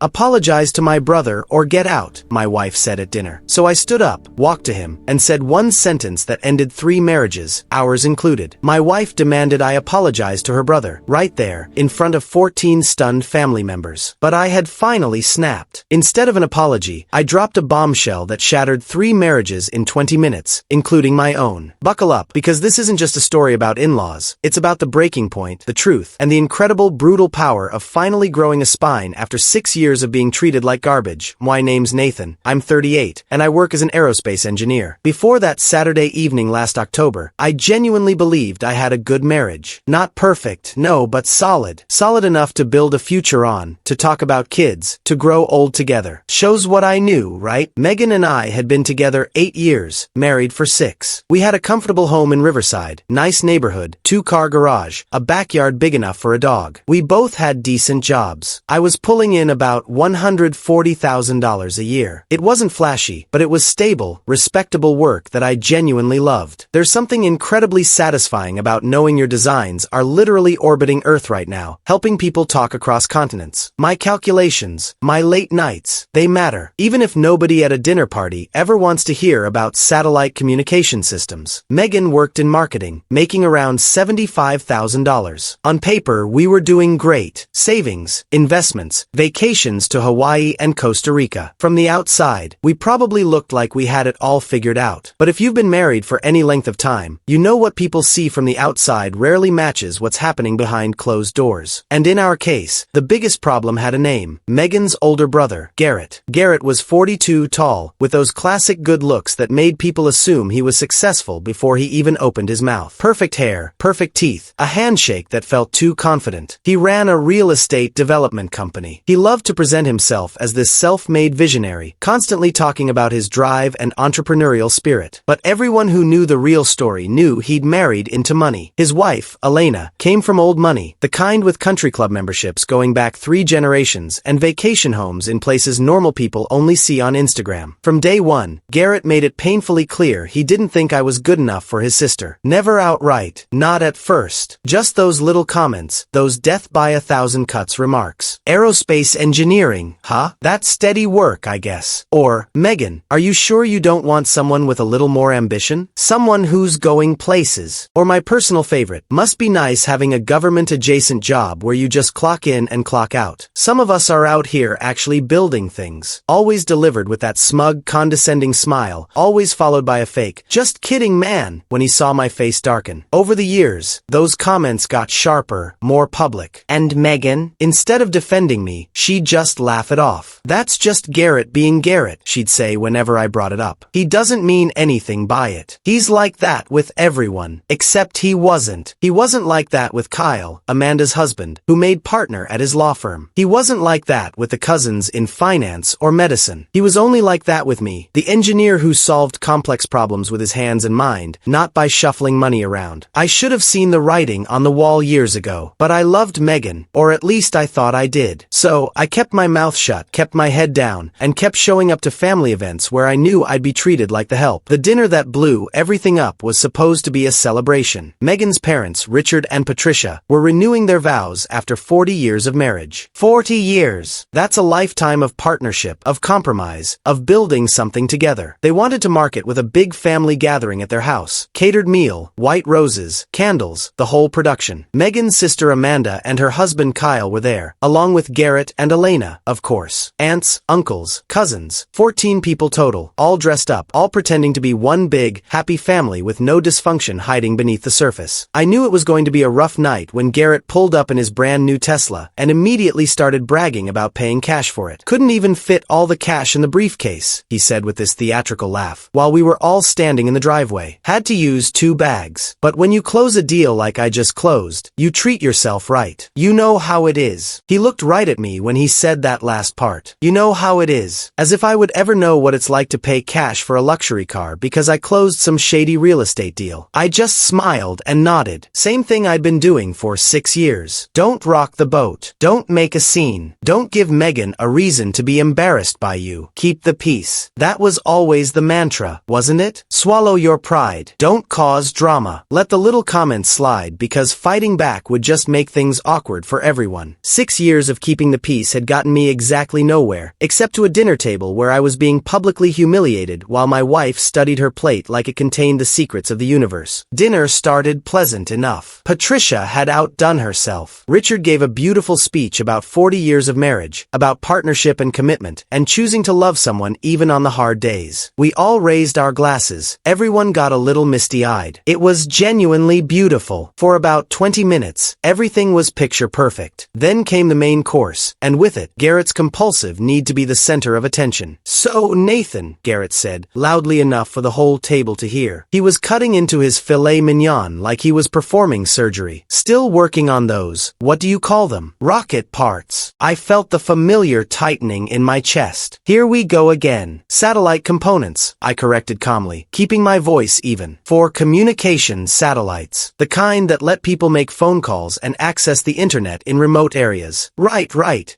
"Apologize to my brother or get out," my wife said at dinner. So I stood up, walked to him, and said one sentence that ended 3 marriages, ours included. My wife demanded I apologize to her brother, right there, in front of 14 stunned family members. But I had finally snapped. Instead of an apology, I dropped a bombshell that shattered 3 marriages in 20 minutes, including my own. Buckle up, because this isn't just a story about in-laws. It's about the breaking point, the truth, and the incredible, brutal power of finally growing a spine after 6 years of being treated like garbage. My name's Nathan. I'm 38, and I work as an aerospace engineer. Before that Saturday evening last October, I genuinely believed I had a good marriage. Not perfect, no, but solid. Solid enough to build a future on, to talk about kids, to grow old together. Shows what I knew, right? Megan and I had been together 8 years, married for 6. We had a comfortable home in Riverside, nice neighborhood, 2-car garage, a backyard big enough for a dog. We both had decent jobs. I was pulling in about $140,000 a year. It wasn't flashy, but it was stable, respectable work that I genuinely loved. There's something incredibly satisfying about knowing your designs are literally orbiting Earth right now, helping people talk across continents. My calculations, my late nights, they matter, even if nobody at a dinner party ever wants to hear about satellite communication systems. Megan worked in marketing, making around $75,000. On paper, we were doing great. Savings, investments, vacations to Hawaii and Costa Rica. From the outside, we probably looked like we had it all figured out. But if you've been married for any length of time, you know what people see from the outside rarely matches what's happening behind closed doors. And in our case, the biggest problem had a name. Megan's older brother, Garrett. Garrett was 42 tall, with those classic good looks that made people assume he was successful before he even opened his mouth. Perfect hair, perfect teeth, a handshake that felt too confident. He ran a real estate development company. He loved to present himself as this self-made visionary, constantly talking about his drive and entrepreneurial spirit. But everyone who knew the real story knew he'd married into money. His wife, Elena, came from old money, the kind with country club memberships going back 3 generations and vacation homes in places normal people only see on Instagram. From day one, Garrett made it painfully clear he didn't think I was good enough for his sister. Never outright, not at first. Just those little comments, those death by 1,000 cuts remarks. Aerospace engineering, huh? That's steady work, I guess. Or, Megan, are you sure you don't want someone with a little more ambition? Someone who's going places. Or my personal favorite, must be nice having a government-adjacent job where you just clock in and clock out. Some of us are out here actually building things. Always delivered with that smug, condescending smile, always followed by a fake, "Just kidding, man," when he saw my face darken. Over the years, those comments got sharper, more public. And Megan, instead of defending me, she'd just laugh it off. "That's just Garrett being Garrett," she'd say whenever I brought it up. "He doesn't mean anything by it. He's like that with everyone." Except he wasn't. He wasn't like that with Kyle, Amanda's husband, who made partner at his law firm. He wasn't like that with the cousins in finance or medicine. He was only like that with me, the engineer who solved complex problems with his hands and mind, not by shuffling money around. I should have seen the writing on the wall years ago, but I loved Megan, or at least I thought I did. So, I kept my mouth shut, kept my head down, and kept showing up to family events where I knew I'd be treated like the help. The dinner that blew everything up was supposed to be a celebration. Megan's parents, Richard and Patricia, were renewing their vows after 40 years of marriage. 40 years! That's a lifetime of partnership, of compromise, of building something together. They wanted to mark it with a big family gathering at their house. Catered meal, white roses, candles, the whole production. Megan's sister Amanda and her husband Kyle were there, along with Garrett and Elena, of course. Aunts, uncles, cousins, 14 people total, all dressed up, all pretending to be one big, happy family with no dysfunction hiding beneath the surface. I knew it was going to be a rough night when Garrett pulled up in his brand new Tesla and immediately started bragging about paying cash for it. "Couldn't even fit all the cash in the briefcase," he said with this theatrical laugh, while we were all standing in the driveway. "Had to use 2 bags. But when you close a deal like I just closed, you treat yourself right. You know how it is." He looked right at me when he said that last part. "You know how it is." As if I would ever know what it's like to pay cash for a luxury car because I closed some shady real estate deal. I just smiled and nodded. Same thing I'd been doing for 6 years. Don't rock the boat. Don't make a scene. Don't give Megan a reason to be embarrassed by you. Keep the peace. That was always the mantra, wasn't it? Swallow your pride. Don't cause drama. Let the little comments slide because fighting back would just make things awkward for everyone. 6 years of keeping the peace had gotten me exactly nowhere, except to a dinner table where I was being publicly humiliated while my wife studied her plate like it contained the secrets of the universe. Dinner started pleasant enough. Patricia had outdone herself. Richard gave a beautiful speech about 40 years of marriage, about partnership and commitment, and choosing to love someone even on the hard days. We all raised our glasses. Everyone got a little misty-eyed. It was genuinely beautiful. For about 20 minutes, everything was picture perfect. Then came the main course, and with it, Garrett's compulsive need to be the center of attention. "So, Nathan," Garrett said, loudly enough for the whole table to hear. He was cutting into his filet mignon like he was performing surgery. "Still working on those, what do you call them? Rocket parts." I felt the familiar tightening in my chest. "Here we go again. Satellite components," I corrected calmly, keeping my voice even. "For communication satellites. The kind that let people make phone calls and access the internet in remote areas." Right,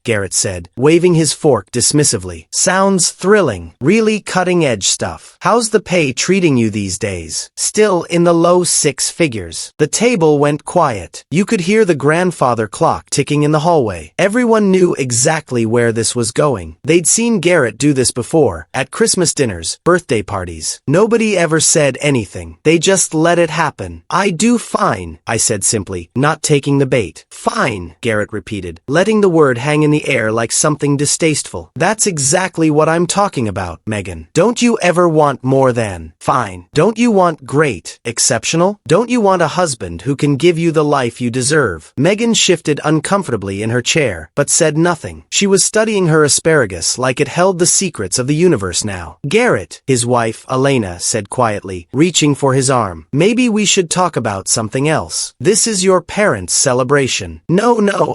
Garrett said, waving his fork dismissively. "Sounds thrilling. Really cutting-edge stuff. How's the pay treating you these days?" "Still in the low six figures." The table went quiet. You could hear the grandfather clock ticking in the hallway. Everyone knew exactly where this was going. They'd seen Garrett do this before, at Christmas dinners, birthday parties. Nobody ever said anything. They just let it happen. "I do fine," I said simply, not taking the bait. "Fine," Garrett repeated, letting the word hang in the air like something distasteful. "That's exactly what I'm talking about, Megan. Don't you ever want more than fine? Don't you want great, exceptional? Don't you want a husband who can give you the life you deserve?" Megan shifted uncomfortably in her chair, but said nothing. She was studying her asparagus like it held the secrets of the universe now. "Garrett," his wife, Elena, said quietly, reaching for his arm, "maybe we should talk about something else. This is your parents' celebration." No,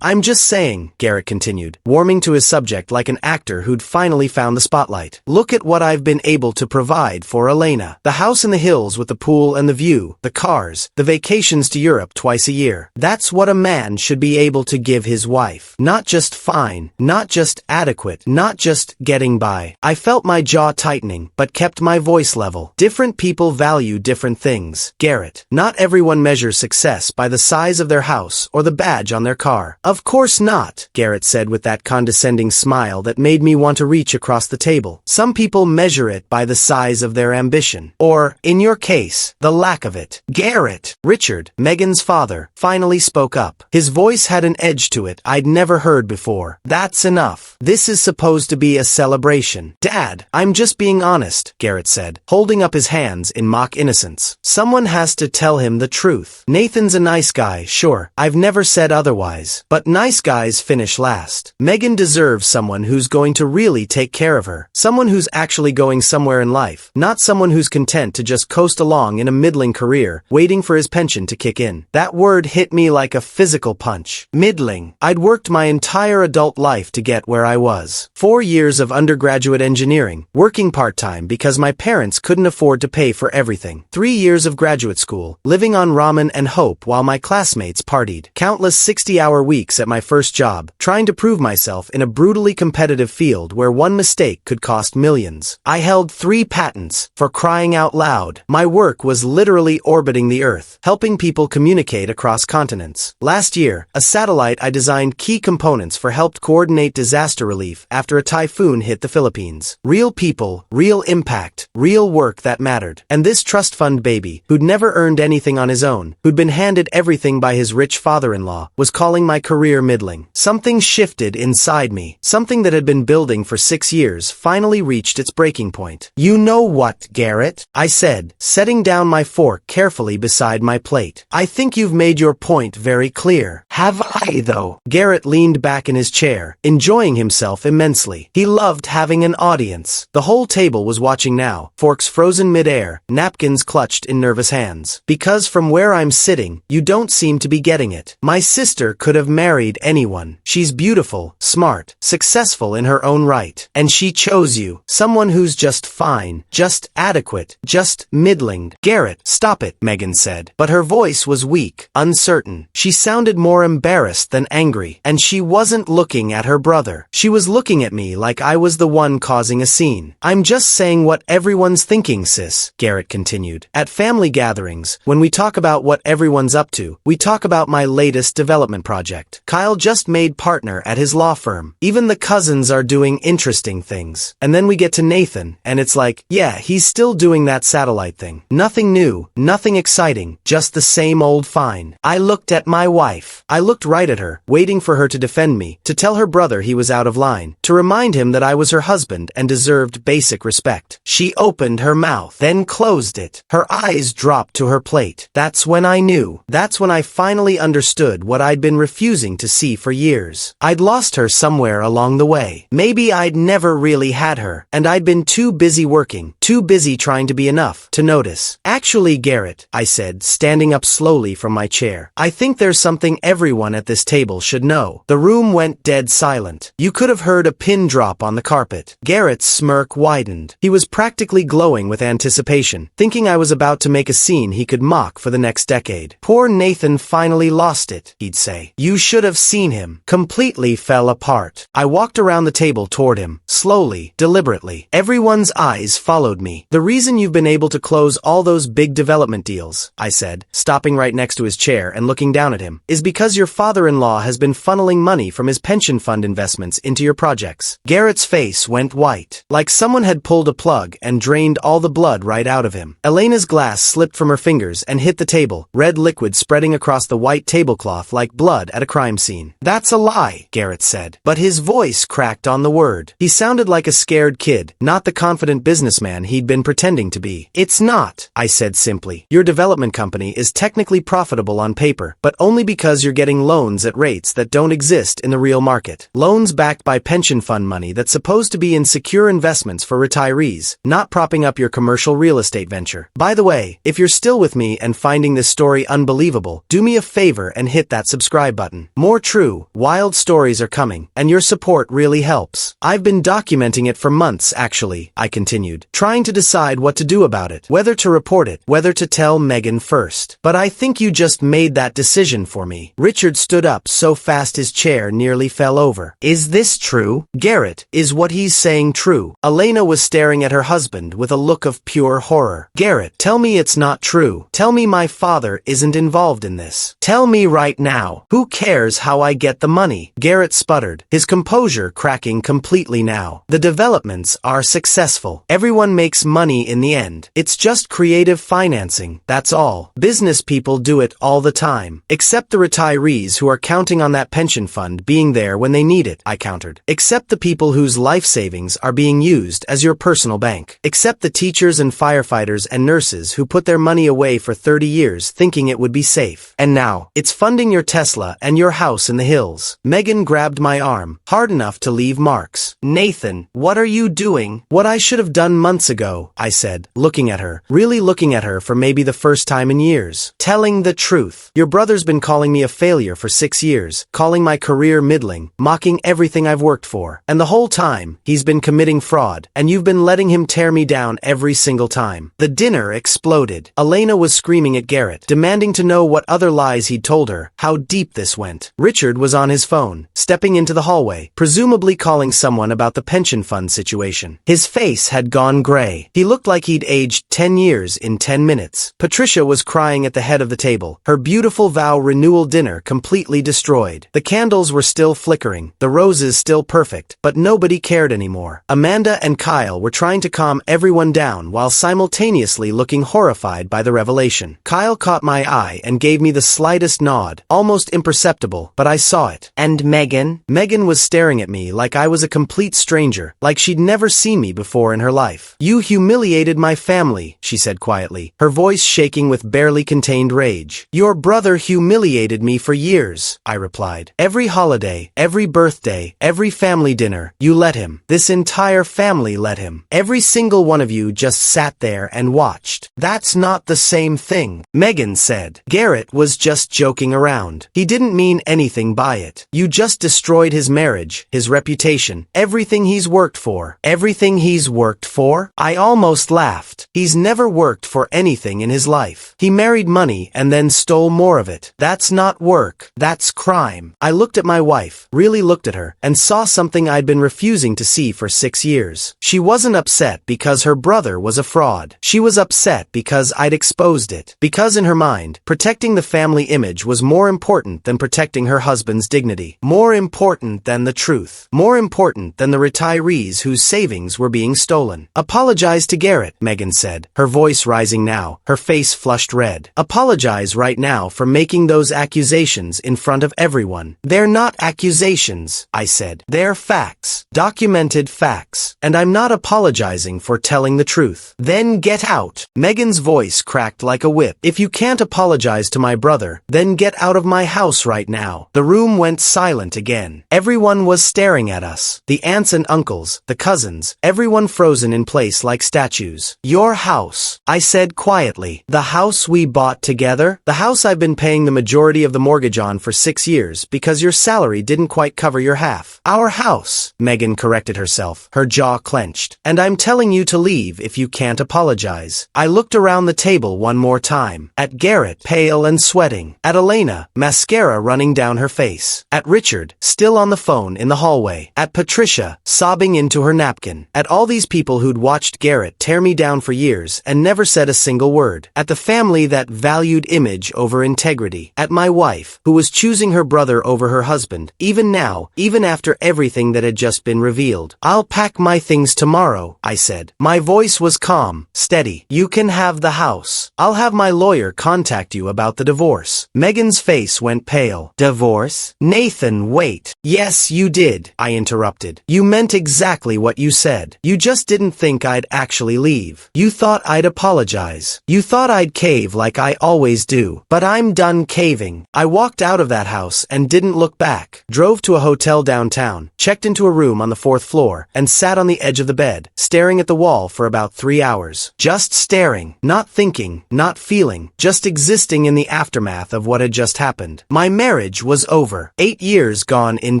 I'm just saying," Garrett continued, warming to his subject like an actor who'd finally found the spotlight. "Look at what I've been able to provide for Elena. The house in the hills with the pool and the view, the cars, the vacations to Europe twice a year. That's what a man should be able to give his wife. Not just fine, not just adequate, not just getting by." I felt my jaw tightening, but kept my voice level. "Different people value different things, Garrett. Not everyone measures success by the size of their house or the badge on their car." "Of course not," Garrett said with that condescending smile that made me want to reach across the table. "Some people measure it by the size of their ambition. Or, in your case, the lack of it." "Garrett!" Richard, Megan's father, finally spoke up. His voice had an edge to it I'd never heard before. "That's enough. This is supposed to be a celebration." "Dad, I'm just being honest," Garrett said, holding up his hands in mock innocence. "Someone has to tell him the truth. Nathan's a nice guy, sure. I've never said otherwise. But nice guys finish last. Megan deserves someone who's going to really take care of her. Someone who's actually going somewhere in life. Not someone who's content to just coast along in a middling career, waiting for his pension to kick in." That word hit me like a physical punch. Middling. I'd worked my entire adult life to get where I was. 4 years of undergraduate engineering, working part-time because my parents couldn't afford to pay for everything. 3 years of graduate school, living on ramen and hope while my classmates partied. Countless 60-hour weeks at my first job, trying to prove myself in a brutally competitive field where one mistake could cost millions. I held 3 patents, for crying out loud. My work was literally orbiting the Earth, helping people communicate across continents. Last year, a satellite I designed key components for helped coordinate disaster relief after a typhoon hit the Philippines. Real people, real impact, real work that mattered. And this trust fund baby, who'd never earned anything on his own, who'd been handed everything by his rich father-in-law, was calling my career middling. Something shifted inside me. Something that had been building for 6 years finally reached its breaking point. "You know what, Garrett?" I said, setting down my fork carefully beside my plate. "I think you've made your point very clear." "Have I, though?" Garrett leaned back in his chair, enjoying himself immensely. He loved having an audience. The whole table was watching now, forks frozen mid-air, napkins clutched in nervous hands. "Because from where I'm sitting, you don't seem to be getting it. My sister could have married anyone. She's beautiful, smart, successful in her own right. And she chose you. Someone who's just fine, just adequate, just middling." "Garrett, stop it," Megan said. But her voice was weak, uncertain. She sounded more embarrassed than angry. And she wasn't looking at her brother. She was looking at me like I was the one causing a scene. "I'm just saying what everyone's thinking, sis," Garrett continued. "At family gatherings, when we talk about what everyone's up to, we talk about my latest development project. Kyle just made partner at his law firm. Even the cousins are doing interesting things. And then we get to Nathan, and it's like, yeah, he's still doing that satellite thing. Nothing new, nothing exciting, just the same old fine. I looked at my wife. I looked right at her, waiting for her to defend me, to tell her brother he was out of line, to remind him that I was her husband and deserved basic respect. She opened her mouth, then closed it. Her eyes dropped to her plate. That's when I knew. That's when I finally understood what I'd been refusing to see for years. I'd lost her somewhere along the way. Maybe I'd never really had her, and I'd been too busy working, too busy trying to be enough, to notice. Actually, Garrett, I said, standing up slowly from my chair, I think there's something everyone at this table should know. The room went dead silent. You could have heard a pin drop on the carpet. Garrett's smirk widened. He was practically glowing with anticipation, thinking I was about to make a scene he could mock for the next decade. Poor Nathan finally lost it, he'd say. You should have seen him. Completely fell apart. I walked around the table toward him, slowly, deliberately. Everyone's eyes followed me. The reason you've been able to close all those big development deals, I said, stopping right next to his chair and looking down at him, is because your father-in-law has been funneling money from his pension fund investments into your projects. Garrett's face went white, like someone had pulled a plug and drained all the blood right out of him. Elena's glass slipped from her fingers and hit the table, red liquid spreading across the white tablecloth like blood at a crime scene. That's a lie, Garrett said. But his voice cracked on the word. He sounded like a scared kid, not the confident businessman he'd been pretending to be. It's not, I said simply. Your development company is technically profitable on paper, but only because you're getting loans at rates that don't exist in the real market. Loans backed by pension fund money that's supposed to be in secure investments for retirees, not propping up your commercial real estate venture. By the way, if you're still with me and finding this story unbelievable, do me a favor and hit that subscribe button. More true, wild stories are coming, and your support really helps. I've been documenting it for months, actually, I continued, trying to decide what to do about it, whether to report it, whether to tell Megan first. But I think you just made that decision for me. Richard stood up so fast his chair nearly fell over. Is this true? Garrett, is what he's saying true? Elena was staring at her husband with a look of pure horror. Garrett, tell me it's not true. Tell me my father isn't involved in this. Tell me right now. Who cares how I get the money? Garrett sputtered, his composure cracking completely now. The developments are successful. Everyone makes money in the end. It's just creative financing, that's all. Business people do it all the time. Except the retirees who are counting on that pension fund being there when they need it, I countered. Except the people whose life savings are being used as your personal bank. Except the teachers and firefighters and nurses who put their money away for 30 years thinking it would be safe. And now, it's funding your Tesla and your house in the hills. Megan grabbed my arm, hard enough to leave marks. Nathan, what are you doing? What I should have done months ago, I said, looking at her, really looking at her for maybe the first time in years. Telling the truth. Your brother's been calling me a failure for 6 years, calling my career middling, mocking everything I've worked for. And the whole time, he's been committing fraud, and you've been letting him tear me down every single time. The dinner exploded. Elena was screaming at Garrett, demanding to know what other lies he'd told her, how deep this went. Richard was on his phone, stepping into the hallway, presumably calling someone about the pension fund situation. His face had gone gray. He looked like he'd aged 10 years in 10 minutes. Patricia was crying at the head of the table, her beautiful vow renewal dinner completely destroyed. The candles were still flickering, the roses still perfect, but nobody cared anymore. Amanda and Kyle were trying to calm everyone down while simultaneously looking horrified by the revelation. Kyle caught my eye and gave me the slightest nod, almost imperceptible, but I saw it. And Megan? Megan was staring at me like I was a complete stranger, like she'd never seen me before in her life. You humiliated my family, she said quietly, her voice shaking with barely contained rage. Your brother humiliated me for years, I replied. Every holiday, every birthday, every family dinner, you let him. This entire family let him. Every single one of you just sat there and watched. That's not the same thing, Megan said. Garrett was just joking around. He didn't mean anything by it. You just destroyed his marriage, his reputation, everything everything he's worked for. Everything he's worked for? I almost laughed. He's never worked for anything in his life. He married money and then stole more of it. That's not work. That's crime. I looked at my wife, really looked at her, and saw something I'd been refusing to see for 6 years. She wasn't upset because her brother was a fraud. She was upset because I'd exposed it. Because in her mind, protecting the family image was more important than protecting her husband's dignity. More important than the truth. More important than the retirees whose savings were being stolen. Apologize to Garrett, Megan said, her voice rising now, her face flushed red. Apologize right now for making those accusations in front of everyone. They're not accusations, I said. They're facts. Documented facts. And I'm not apologizing for telling the truth. Then get out. Megan's voice cracked like a whip. If you can't apologize to my brother, then get out of my house right now. The room went silent again. Everyone was staring at us. The aunts and uncles, the cousins, everyone frozen in place like statues. Your house, I said quietly. The house we bought together? The house I've been paying the majority of the mortgage on for 6 years because your salary didn't quite cover your half. Our house, Megan corrected herself, her jaw clenched. And I'm telling you to leave if you can't apologize. I looked around the table one more time. At Garrett, pale and sweating. At Elena, mascara running down her face. At Richard, still on the phone in the hallway. At Patricia, sobbing into her napkin. At all these people who'd watched Garrett tear me down for years and never said a single word. At the family that valued image over integrity. At my wife, who was choosing her brother over her husband, even now, even after everything that had just been revealed. I'll pack my things tomorrow, I said. My voice was calm, steady. You can have the house. I'll have my lawyer contact you about the divorce. Megan's face went pale. Divorce? Nathan, wait. Yes, you did, I interrupted. You meant exactly what you said. You just didn't think I'd actually leave. You thought I'd apologize. You thought I'd cave like I always do. But I'm done caving. I walked out of that house and didn't look back. Drove to a hotel downtown, checked into a room on the 4th floor, and sat on the edge of the bed, staring at the wall for about 3 hours. Just staring, not thinking, not feeling, just existing in the aftermath of what had just happened. My marriage was over. 8 years gone in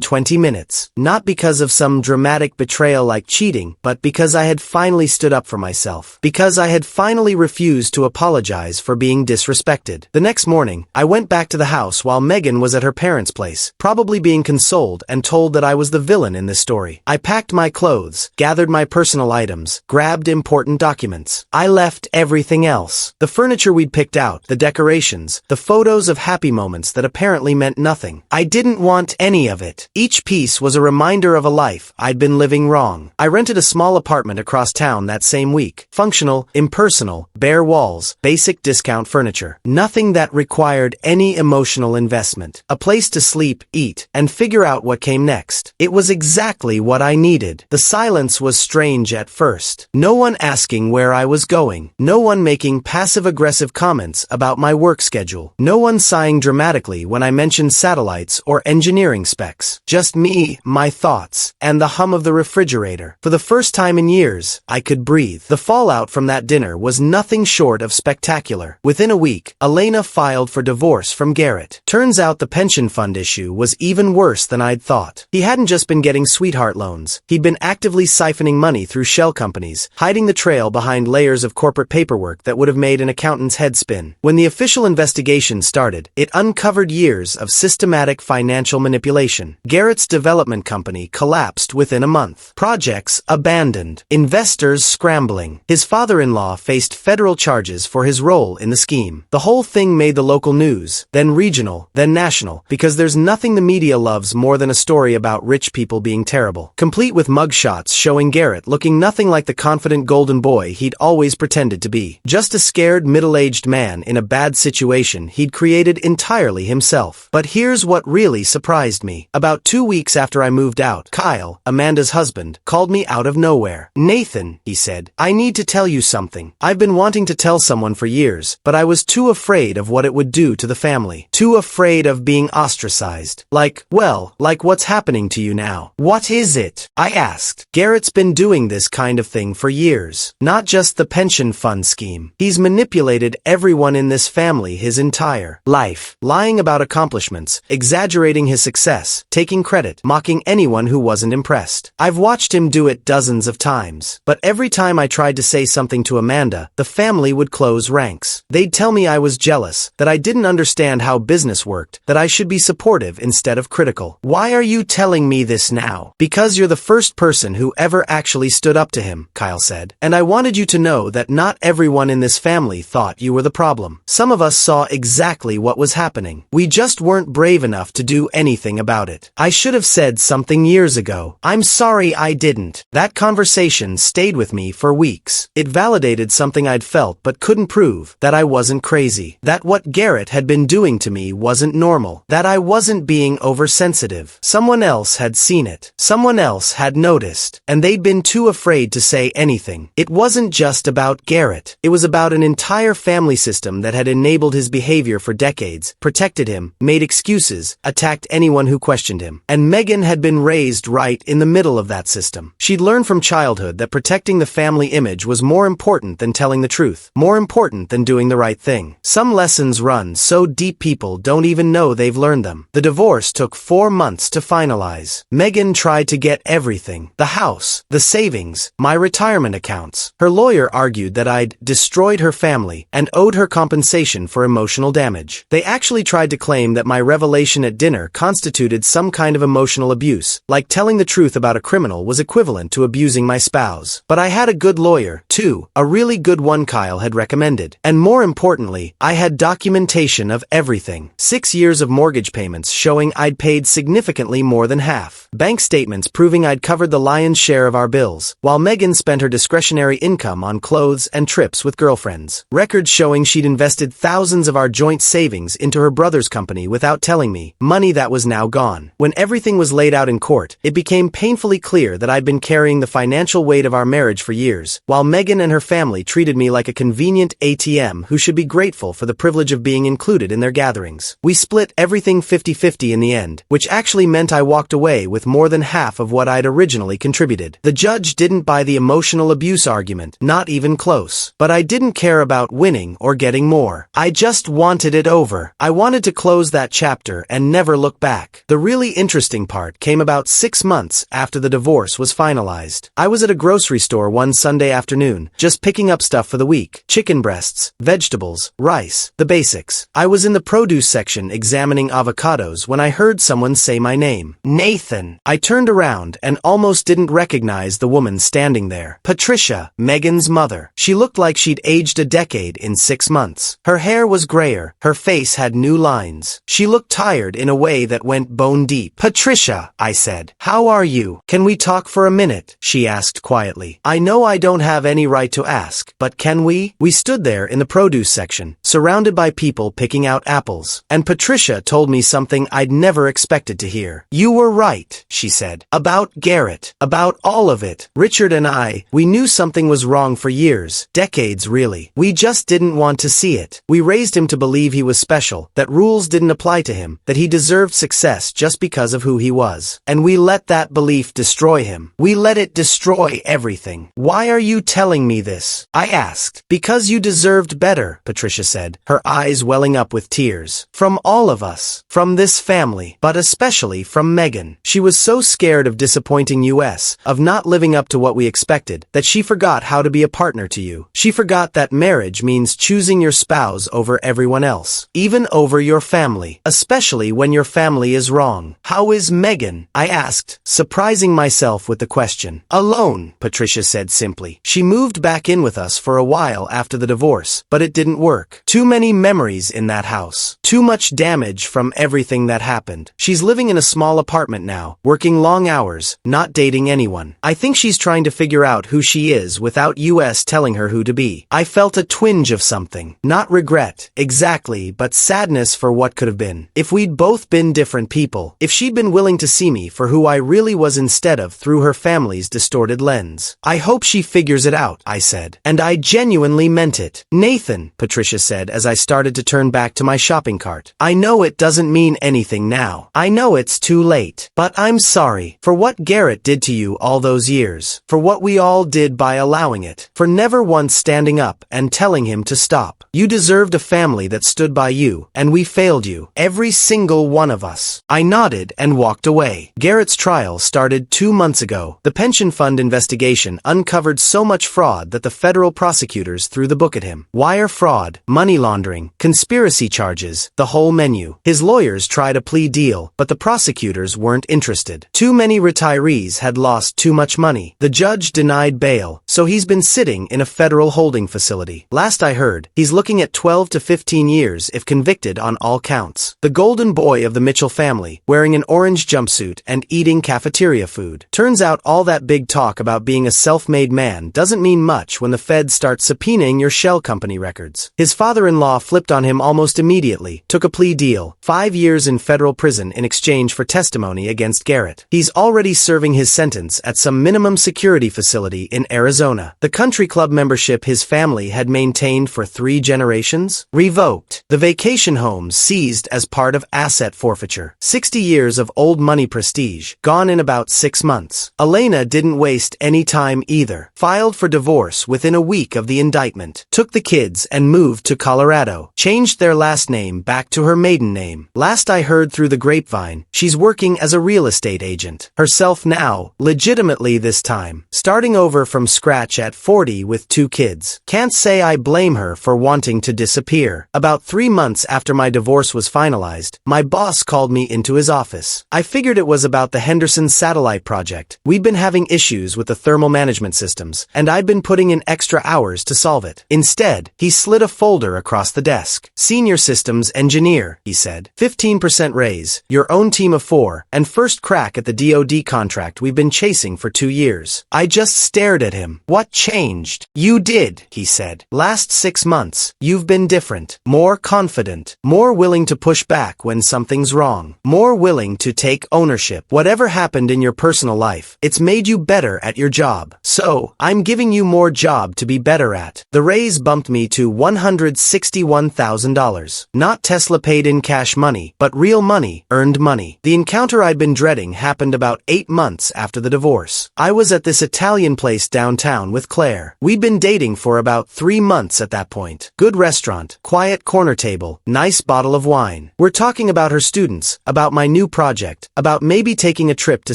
20 minutes. Not because of some dramatic betrayal like cheating, but because I had finally stood up for myself. Because I had finally refused to apologize for being disrespected. The next morning, I went back to the house while Megan was at her parents' place, probably being consoled and told that I was the villain in this story. I packed my clothes, gathered my personal items, grabbed important documents. I left everything else. The furniture we'd picked out, the decorations, the photos of happy moments that apparently meant nothing. I didn't want any of it. Each piece was a reminder of a life I'd been living wrong. I rented a small apartment across town that same week. Functional, impersonal, bare walls, basic discount furniture. Nothing that required any emotional investment. A place to sleep, eat, and figure out what came next. It was exactly what I needed. The silence was strange at first. No one asking where I was going. No one making passive-aggressive comments about my work schedule. No one sighing dramatically when I mentioned satellites or engineering specs. Just me, my thoughts, and the hum of the refrigerator. For the first time in years, I could breathe. The fallout from that dinner was nothing short of spectacular. Within a week, Elena filed for divorce from Garrett. Turns out the pension fund issue was even worse than I'd thought. He hadn't just been getting sweetheart loans. He'd been actively siphoning money through shell companies, hiding the trail behind layers of corporate paperwork that would have made an accountant's head spin. When the official investigation started, it uncovered years of systematic financial manipulation. Garrett's development company collapsed within a month. Projects abandoned. Investors scrambling. His father-in-law faced federal charges for his role in the scheme. The whole thing made the local news, then regional, then national, because there's nothing the media loves more than a story about rich people being terrible. Complete with mugshots showing Garrett looking nothing like the confident golden boy he'd always pretended to be. Just a scared middle-aged man in a bad situation he'd created entirely himself. But here's what really surprised me. About 2 weeks after I moved out, Kyle, Amanda's husband, called me out of nowhere. Nathan, he said, I need to tell you something. I've been wanting to tell someone for years, but I was too afraid of what it would do to the family. Too afraid of being ostracized. Like what's happening to you now? What is it? I asked. Garrett's been doing this kind of thing for years. Not just the pension fund scheme. He's manipulated everyone in this family his entire life. Lying about accomplishments, exaggerating his success, taking credit, mocking anyone who wasn't impressed. impressed. I've watched him do it dozens of times. But every time I tried to say something to Amanda, the family would close ranks. They'd tell me I was jealous, that I didn't understand how business worked, that I should be supportive instead of critical. Why are you telling me this now? Because you're the first person who ever actually stood up to him, Kyle said. And I wanted you to know that not everyone in this family thought you were the problem. Some of us saw exactly what was happening. We just weren't brave enough to do anything about it. I should have said something years ago. I'm sorry I didn't. That conversation stayed with me for weeks. It validated something I'd felt but couldn't prove, that I wasn't crazy, that what Garrett had been doing to me wasn't normal, that I wasn't being oversensitive. Someone else had seen it. Someone else had noticed, and they'd been too afraid to say anything. It wasn't just about Garrett. It was about an entire family system that had enabled his behavior for decades, protected him, made excuses, attacked anyone who questioned him. And Megan had been raised right in the middle of that system. She'd learned from childhood that protecting the family image was more important than telling the truth, more important than doing the right thing. Some lessons run so deep people don't even know they've learned them. The divorce took 4 months to finalize. Megan tried to get everything: the house, the savings, my retirement accounts. Her lawyer argued that I'd destroyed her family and owed her compensation for emotional damage. They actually tried to claim that my revelation at dinner constituted some kind of emotional abuse, like telling the truth about a criminal was equivalent to abusing my spouse. But I had a good lawyer, too, a really good one Kyle had recommended. And more importantly, I had documentation of everything. 6 years of mortgage payments showing I'd paid significantly more than half. Bank statements proving I'd covered the lion's share of our bills, while Megan spent her discretionary income on clothes and trips with girlfriends. Records showing she'd invested thousands of our joint savings into her brother's company without telling me, money that was now gone. When everything was laid out in court, it became painfully clear that I'd been carrying the financial weight of our marriage for years, while Megan and her family treated me like a convenient ATM who should be grateful for the privilege of being included in their gatherings. We split everything 50-50 in the end, which actually meant I walked away with more than half of what I'd originally contributed. The judge didn't buy the emotional abuse argument, not even close. But I didn't care about winning or getting more. I just wanted it over. I wanted to close that chapter and never look back. The really interesting part came about 6 months after the divorce was finalized. I was at a grocery store one Sunday afternoon, just picking up stuff for the week: chicken breasts, vegetables, rice, the basics. I was in the produce section examining avocados when I heard someone say my name. Nathan. I turned around and almost didn't recognize the woman standing there. Patricia, Megan's mother. She looked like she'd aged a decade in 6 months. Her hair was grayer, her face had new lines. She looked tired in a way that went bone deep. Patricia, I said, how are you? Can we talk for a minute? She asked quietly. I know I don't have any right to ask, but can we? We stood there in the produce section, surrounded by people picking out apples. And Patricia told me something I'd never expected to hear. You were right, she said. About Garrett. About all of it. Richard and I, we knew something was wrong for years. Decades, really. We just didn't want to see it. We raised him to believe he was special, that rules didn't apply to him, that he deserved success just because of who he was. And we let that belief destroy him. We let it destroy everything. Why are you telling me this? I asked. Because you deserved better, Patricia said, her eyes welling up with tears. From all of us. From this family. But especially from Megan. She was so scared of disappointing us, of not living up to what we expected, that she forgot how to be a partner to you. She forgot that marriage means choosing your spouse over everyone else. Even over your family. Especially when your family is wrong. How is Megan? I asked, surprising myself with the question. Alone, Patricia said simply. She moved back in with us for a while after the divorce, but it didn't work. Too many memories in that house. Too much damage from everything that happened. She's living in a small apartment now, working long hours, not dating anyone. I think she's trying to figure out who she is without us telling her who to be. I felt a twinge of something. Not regret, exactly, but sadness for what could have been. If we'd both been different people. If she'd been willing to see me for who I really was instead of through her family's distorted lens. I hope she figures it out, I said. And I genuinely meant it. Nathan, Patricia said as I started to turn back to my shopping cart. I know it doesn't mean anything now. I know it's too late. But I'm sorry for what Garrett did to you all those years. For what we all did by allowing it. For never once standing up and telling him to stop. You deserved a family that stood by you, and we failed you. Every single one of us. I nodded and walked away. Garrett's trial started started 2 months ago. The pension fund investigation uncovered so much fraud that the federal prosecutors threw the book at him. Wire fraud, money laundering, conspiracy charges, the whole menu. His lawyers tried a plea deal, but the prosecutors weren't interested. Too many retirees had lost too much money. The judge denied bail, so he's been sitting in a federal holding facility. Last I heard, he's looking at 12 to 15 years if convicted on all counts. The golden boy of the Mitchell family, wearing an orange jumpsuit and eating cafeteria food. Turns out all that big talk about being a self-made man doesn't mean much when the feds start subpoenaing your shell company records. His father-in-law flipped on him almost immediately, took a plea deal, 5 years in federal prison in exchange for testimony against Garrett. He's already serving his sentence at some minimum security facility in Arizona. The country club membership his family had maintained for 3 generations? Revoked. The vacation homes seized as part of asset forfeiture. 60 years of old money prestige, gone in about 6 months. Elena didn't waste any time either. Filed for divorce within a week of the indictment. Took the kids and moved to Colorado. Changed their last name back to her maiden name. Last I heard through the grapevine, she's working as a real estate agent. Herself now, legitimately this time. Starting over from scratch at 40 with 2 kids. Can't say I blame her for wanting to disappear. About 3 months after my divorce was finalized, my boss called me into his office. I figured it was about the Henderson satellite project. We'd been having issues with the thermal management systems, and I'd been putting in extra hours to solve it. Instead, he slid a folder across the desk. Senior systems engineer, he said. 15% raise, your own team of 4, and first crack at the DoD contract we've been chasing for 2 years. I just stared at him. What changed? You did, he said. Last 6 months, you've been different. More confident. More willing to push back when something's wrong. More willing to take ownership. Whatever happened in your personal life, it's made you better at your job. So, I'm giving you more job to be better at. The raise bumped me to $161,000. Not Tesla paid in cash money, but real money, earned money. The encounter I'd been dreading happened about 8 months after the divorce. I was at this Italian place downtown with Claire. We'd been dating for about 3 months at that point. Good restaurant, quiet corner table, nice bottle of wine. We're talking about her students, about my new project, about maybe taking a trip to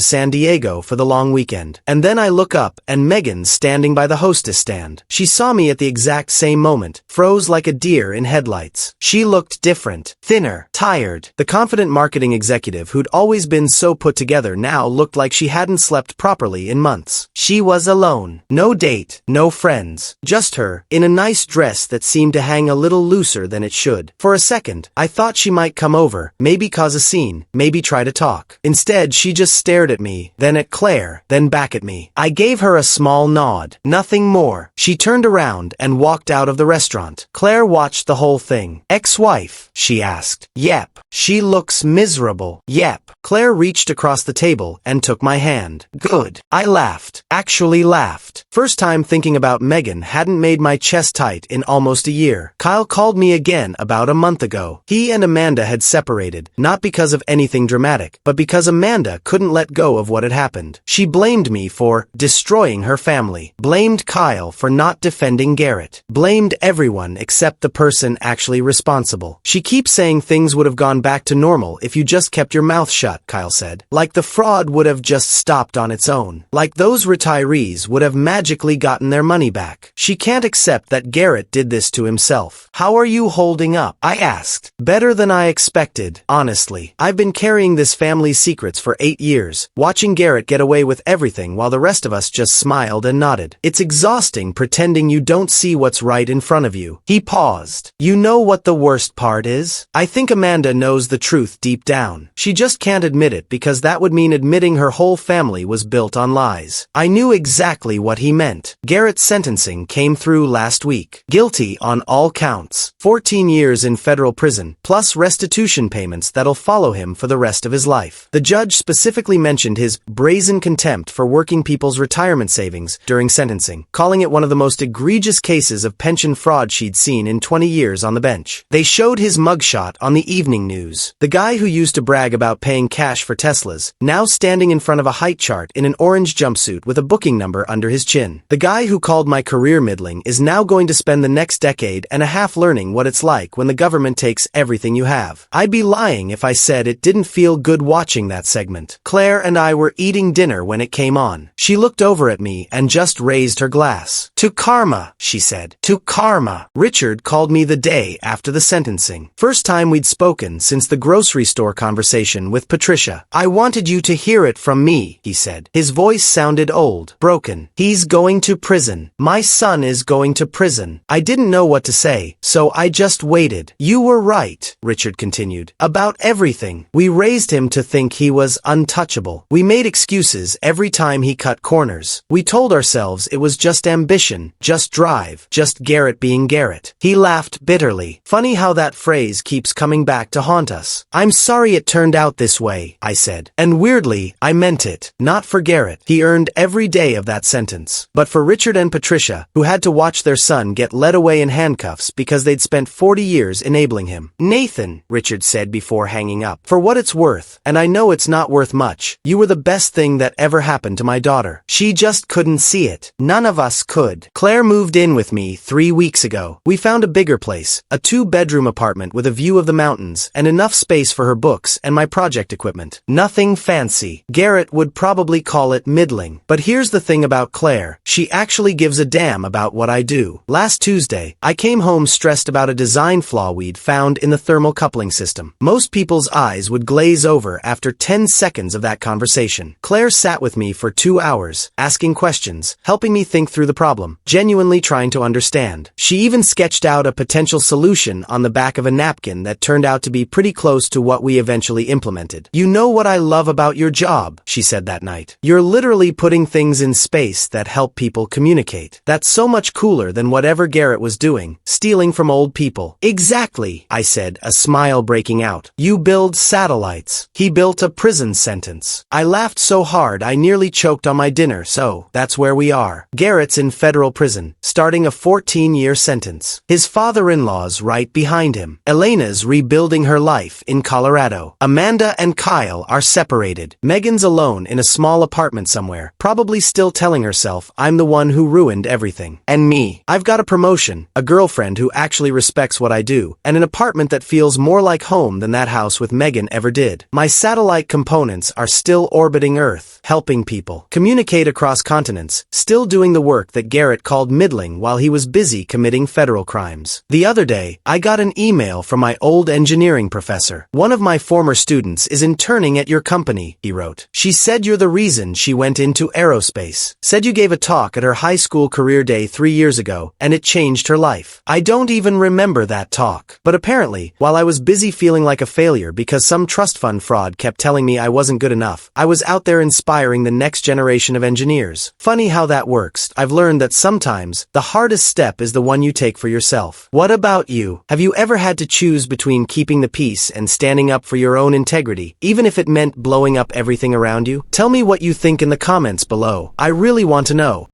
San Diego for the long weekend. And then I look up and Megan's standing by the hostess stand. She saw me at the exact same moment, froze like a deer in headlights. She looked different, thinner, tired. The confident marketing executive who'd always been so put together now looked like she hadn't slept properly in months. She was alone. No date, no friends. Just her, in a nice dress that seemed to hang a little looser than it should. For a second, I thought she might come over, maybe cause a scene, maybe try to talk. Instead, she just stared at me, then at Claire, then back at me. I gave her a small nod. Nothing more. She turned around and walked out of the restaurant. Claire watched the whole thing. Ex-wife? She asked. Yep. She looks miserable. Yep. Claire reached across the table and took my hand. Good. I laughed. Actually laughed. First time thinking about Megan hadn't made my chest tight in almost a year. Kyle called me again about a month ago. He and Amanda had separated, not because of anything dramatic, but because Amanda couldn't let go of what had happened. She blamed me for destroying her family. Blamed Kyle for not defending Garrett. Blamed everyone except the person actually responsible. She keeps saying things would have gone back to normal if you just kept your mouth shut, Kyle said. Like the fraud would have just stopped on its own. Like those retirees would have magically gotten their money back. She can't accept that Garrett did this to himself. How are you holding up? I asked. Better than I expected, honestly. I've been carrying this family's secrets for 8 years, watching Garrett get away with everything while the rest of us just smiled and nodded. It's exhausting pretending you don't see what's right in front of you. He paused. You know what the worst part is? I think Amanda knows the truth deep down. She just can't admit it because that would mean admitting her whole family was built on lies. I knew exactly what he meant. Garrett's sentencing came through last week. Guilty on all counts. 14 years in federal prison, plus restitution payments that'll follow him for the rest of his life. The judge specifically mentioned his brazen contempt for working people's retirement savings during sentencing, calling it one of the most egregious cases of pension fraud she'd seen in 20 years on the bench. They showed his mugshot on the evening news. The guy who used to brag about paying cash for Teslas, now standing in front of a height chart in an orange jumpsuit with a booking number under his chin. in. The guy who called my career middling is now going to spend the next decade and a half learning what it's like when the government takes everything you have. I'd be lying if I said it didn't feel good watching that segment. Claire and I were eating dinner when it came on. She looked over at me and just raised her glass. To karma, she said. To karma. Richard called me the day after the sentencing. First time we'd spoken since the grocery store conversation with Patricia. I wanted you to hear it from me, he said. His voice sounded old, broken. He's going to prison. My son is going to prison. I didn't know what to say, so I just waited. You were right, Richard continued. About everything. We raised him to think he was untouchable. We made excuses every time he cut corners. We told ourselves it was just ambition, just drive, just Garrett being Garrett. He laughed bitterly. Funny how that phrase keeps coming back to haunt us. I'm sorry it turned out this way, I said. And weirdly, I meant it. Not for Garrett. He earned every day of that sentence. But for Richard and Patricia, who had to watch their son get led away in handcuffs because they'd spent 40 years enabling him. Nathan, Richard said before hanging up, for what it's worth, and I know it's not worth much, you were the best thing that ever happened to my daughter. She just couldn't see it. None of us could. Claire moved in with me 3 weeks ago. We found a bigger place, a 2-bedroom apartment with a view of the mountains and enough space for her books and my project equipment. Nothing fancy. Garrett would probably call it middling. But here's the thing about Claire. She actually gives a damn about what I do. Last Tuesday, I came home stressed about a design flaw we'd found in the thermal coupling system. Most people's eyes would glaze over after 10 seconds of that conversation. Claire sat with me for 2 hours, asking questions, helping me think through the problem, genuinely trying to understand. She even sketched out a potential solution on the back of a napkin that turned out to be pretty close to what we eventually implemented. You know what I love about your job, she said that night. You're literally putting things in space that help people communicate. That's so much cooler than whatever Garrett was doing, stealing from old people. Exactly, I said, a smile breaking out. You build satellites. He built a prison sentence. I laughed so hard I nearly choked on my dinner, so that's where we are. Garrett's in federal prison, starting a 14-year sentence. His father-in-law's right behind him. Elena's rebuilding her life in Colorado. Amanda and Kyle are separated. Megan's alone in a small apartment somewhere, probably still telling herself I'm the one who ruined everything. And me. I've got a promotion, a girlfriend who actually respects what I do, and an apartment that feels more like home than that house with Megan ever did. My satellite components are still orbiting Earth, helping people communicate across continents, still doing the work that Garrett called middling while he was busy committing federal crimes. The other day, I got an email from my old engineering professor. One of my former students is interning at your company, he wrote. She said you're the reason she went into aerospace. Said you gave a talk at her high school career day 3 years ago, and it changed her life. I don't even remember that talk. But apparently, while I was busy feeling like a failure because some trust fund fraud kept telling me I wasn't good enough, I was out there inspiring the next generation of engineers. Funny how that works. I've learned that sometimes, the hardest step is the one you take for yourself. What about you? Have you ever had to choose between keeping the peace and standing up for your own integrity, even if it meant blowing up everything around you? Tell me what you think in the comments below. I really want to know.